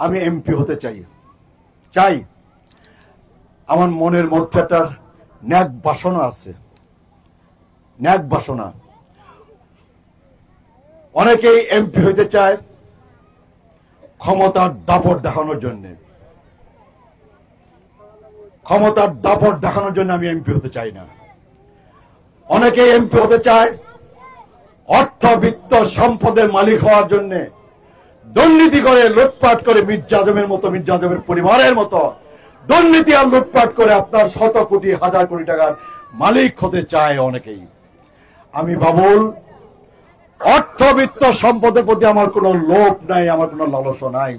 আমি এমপি হতে চাই। আমার মনের মধ্যে একটা ন্যাক বাসনা আছে, ন্যাক বাসনা। অনেকেই এমপি হইতে চায় ক্ষমতার দাপট দেখানোর জন্য। ক্ষমতার দাপট দেখানোর জন্য আমি এমপি হতে চাই না। অনেকেই এমপি হতে চায় অর্থবিত্ত সম্পদের মালিক হওয়ার জন্য, দুর্নীতি করে লুটপাট করে মির্জা আজমের মতো, মির্জা আজমের পরিবারের মতো দুর্নীতি আর লুটপাট করে আপনার শত কোটি হাজার কোটি টাকার মালিক হতে চায় অনেকেই। আমি বাবুল, অর্থবিত্ত সম্পদের প্রতি আমার কোনো লোভ নাই, আমার কোনো লালসা নাই।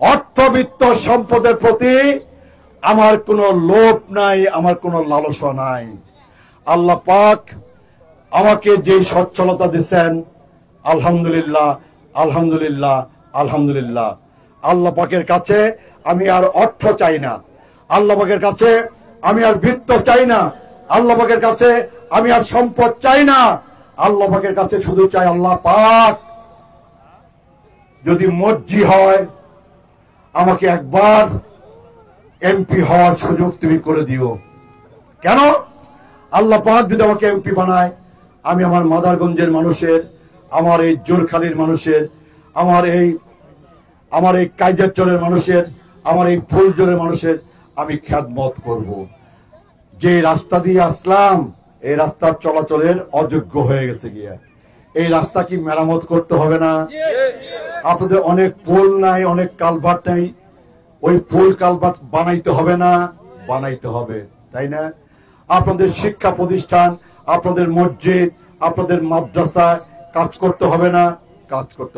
অর্থবিত্ত সম্পদের প্রতি আমার কোনো লোভ নাই, আমার কোনো লালসা নাই। আল্লাহ পাক আমাকে যে সচ্ছলতা দিচ্ছেন, আলহামদুলিল্লাহ, আলহামদুলিল্লাহ, আলহামদুলিল্লাহ। আল্লাহ পাকের কাছে আমি আর অর্থ চাই না, আল্লাহ পাকের কাছে আমি আর বৃত্ত চাই না, আল্লাহ পাকের কাছে আমি আর সম্পদ চাই না। আল্লাহ পাকের কাছে শুধু চাই, আল্লাহ পাক যদি মর্জি হয় আমাকে একবার এমপি হওয়ার সুযোগ তুমি করে দিও। কেন? আল্লাহ পাক যদি আমাকে এমপি বানায়, আমি আমার মাদারগঞ্জের মানুষের, আমার এই জোরখালির মানুষের, আমার এই কাইজারচরের মানুষের, আমার এই ফুলজোরের মানুষের আমি খেদমত করব। যে রাস্তা দিয়ে আসলাম এই রাস্তার চলাচলের অযোগ্য হয়ে গেছে গিয়া, এই রাস্তা কি মেরামত করতে হবে না? আপনাদের অনেক পোল নাই, অনেক কালভার্ট নাই, ওই পোল কালভার্ট বানাইতে হবে না? বানাইতে হবে, তাই না? আপনাদের শিক্ষা প্রতিষ্ঠান, আপনাদের মসজিদ, আপনাদের মাদ্রাসা কাজ করতে হবে না? কাজ করতে